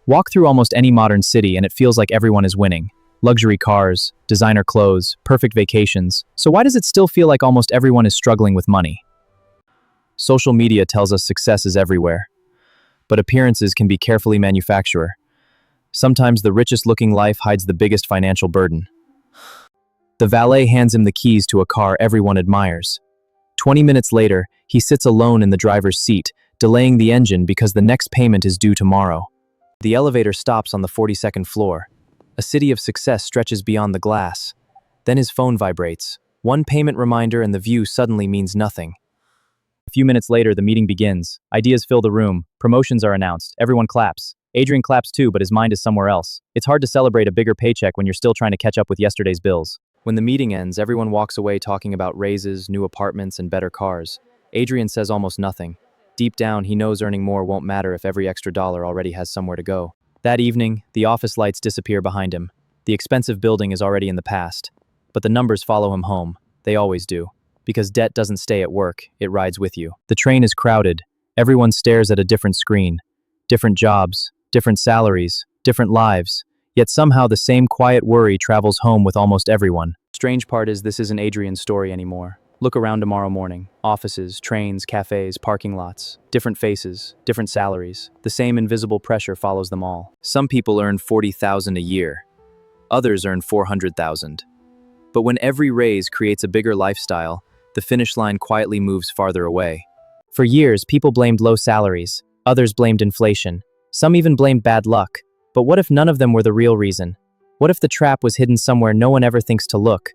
Walk through almost any modern city and it feels like everyone is winning. Luxury cars, designer clothes, perfect vacations. So why does it still feel like almost everyone is struggling with money? Social media tells us success is everywhere, but appearances can be carefully manufactured. Sometimes the richest looking life hides the biggest financial burden. The valet hands him the keys to a car everyone admires. 20 minutes later, he sits alone in the driver's seat, delaying the engine because the next payment is due tomorrow. The elevator stops on the 42nd floor. A city of success stretches beyond the glass. Then his phone vibrates. One payment reminder and the view suddenly means nothing. A few minutes later, the meeting begins. Ideas fill the room. Promotions are announced. Everyone claps. Adrian claps too, but his mind is somewhere else. It's hard to celebrate a bigger paycheck when you're still trying to catch up with yesterday's bills. When the meeting ends, everyone walks away talking about raises, new apartments, and better cars. Adrian says almost nothing. Deep down, he knows earning more won't matter if every extra dollar already has somewhere to go. That evening, the office lights disappear behind him. The expensive building is already in the past. But the numbers follow him home. They always do. Because debt doesn't stay at work, it rides with you. The train is crowded. Everyone stares at a different screen. Different jobs, different salaries, different lives. Yet somehow the same quiet worry travels home with almost everyone. Strange part is this isn't Adrian's story anymore. Look around tomorrow morning. Offices, trains, cafes, parking lots. Different faces, different salaries. The same invisible pressure follows them all. Some people earn $40,000 a year. Others earn $400,000. But when every raise creates a bigger lifestyle, the finish line quietly moves farther away. For years, people blamed low salaries. Others blamed inflation. Some even blamed bad luck. But what if none of them were the real reason? What if the trap was hidden somewhere no one ever thinks to look?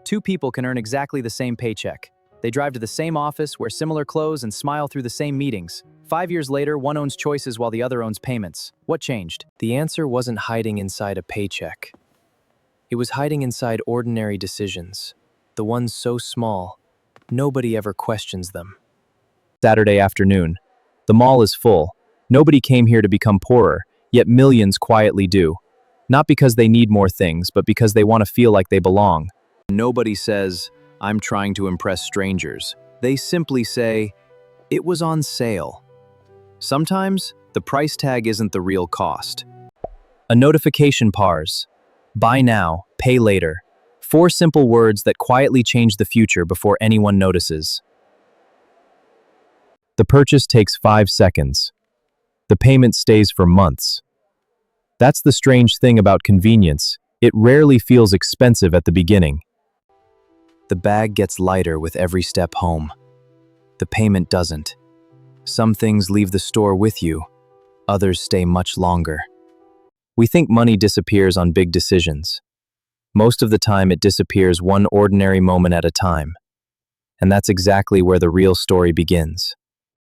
Two people can earn exactly the same paycheck. They drive to the same office, wear similar clothes, and smile through the same meetings. 5 years later, one owns choices while the other owns payments. What changed? The answer wasn't hiding inside a paycheck. It was hiding inside ordinary decisions. The ones so small, nobody ever questions them. Saturday afternoon. The mall is full. Nobody came here to become poorer, yet millions quietly do. Not because they need more things, but because they want to feel like they belong. Nobody says, "I'm trying to impress strangers." They simply say, "It was on sale." Sometimes, the price tag isn't the real cost. A notification pars. Buy now, pay later. 4 simple words that quietly change the future before anyone notices. The purchase takes 5 seconds. The payment stays for months. That's the strange thing about convenience. It rarely feels expensive at the beginning. The bag gets lighter with every step home. The payment doesn't. Some things leave the store with you. Others stay much longer. We think money disappears on big decisions. Most of the time it disappears one ordinary moment at a time. And that's exactly where the real story begins.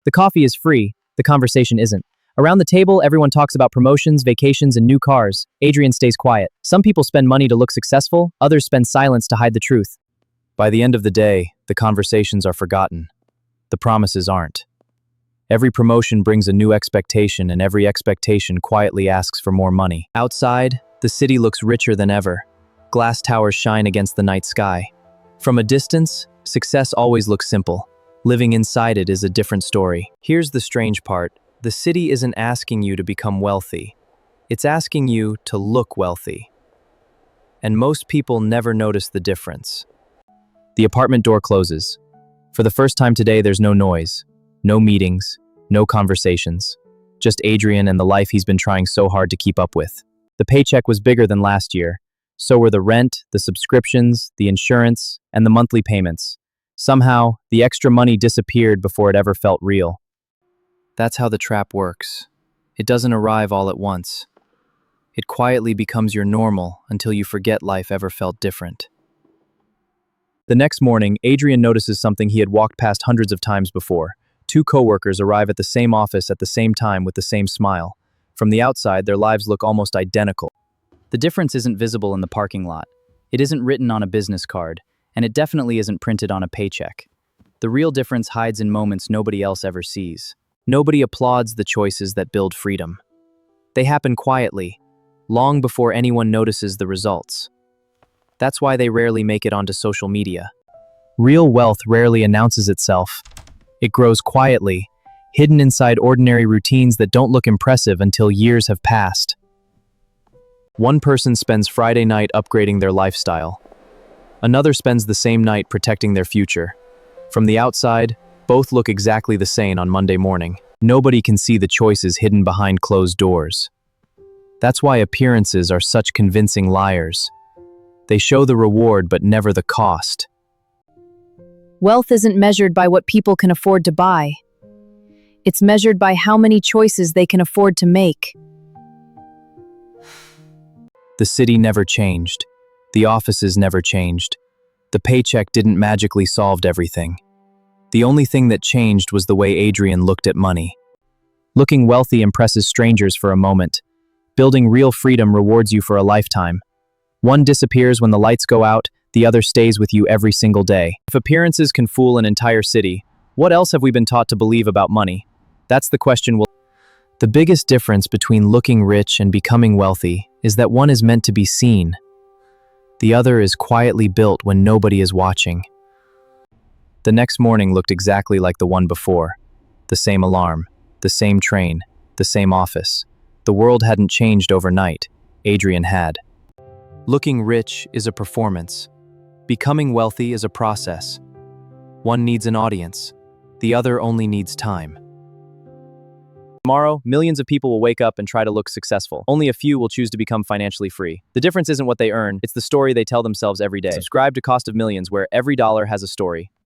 The coffee is free, the conversation isn't. Around the table, everyone talks about promotions, vacations, and new cars. Adrian stays quiet. Some people spend money to look successful, others spend silence to hide the truth. By the end of the day, the conversations are forgotten. The promises aren't. Every promotion brings a new expectation, and every expectation quietly asks for more money. Outside, the city looks richer than ever. Glass towers shine against the night sky. From a distance, success always looks simple. Living inside it is a different story. Here's the strange part. The city isn't asking you to become wealthy. It's asking you to look wealthy. And most people never notice the difference. The apartment door closes. For the first time today, there's no noise, no meetings, no conversations. Just Adrian and the life he's been trying so hard to keep up with. The paycheck was bigger than last year. So were the rent, the subscriptions, the insurance, and the monthly payments. Somehow, the extra money disappeared before it ever felt real. That's how the trap works. It doesn't arrive all at once. It quietly becomes your normal until you forget life ever felt different. The next morning, Adrian notices something he had walked past hundreds of times before. 2 coworkers arrive at the same office at the same time with the same smile. From the outside, their lives look almost identical. The difference isn't visible in the parking lot. It isn't written on a business card, and it definitely isn't printed on a paycheck. The real difference hides in moments nobody else ever sees. Nobody applauds the choices that build freedom. They happen quietly, long before anyone notices the results. That's why they rarely make it onto social media. Real wealth rarely announces itself. It grows quietly, hidden inside ordinary routines that don't look impressive until years have passed. One person spends Friday night upgrading their lifestyle. Another spends the same night protecting their future. From the outside, both look exactly the same on Monday morning. Nobody can see the choices hidden behind closed doors. That's why appearances are such convincing liars. They show the reward but never the cost. Wealth isn't measured by what people can afford to buy. It's measured by how many choices they can afford to make. The city never changed. The offices never changed. The paycheck didn't magically solve everything. The only thing that changed was the way Adrian looked at money. Looking wealthy impresses strangers for a moment. Building real freedom rewards you for a lifetime. One disappears when the lights go out, the other stays with you every single day. If appearances can fool an entire city, what else have we been taught to believe about money? That's the question The biggest difference between looking rich and becoming wealthy is that one is meant to be seen. The other is quietly built when nobody is watching. The next morning looked exactly like the one before. The same alarm, the same train, the same office. The world hadn't changed overnight. Adrian had. Looking rich is a performance. Becoming wealthy is a process. One needs an audience. The other only needs time. Tomorrow, millions of people will wake up and try to look successful. Only a few will choose to become financially free. The difference isn't what they earn, it's the story they tell themselves every day. Subscribe to Cost of Millions, where every dollar has a story.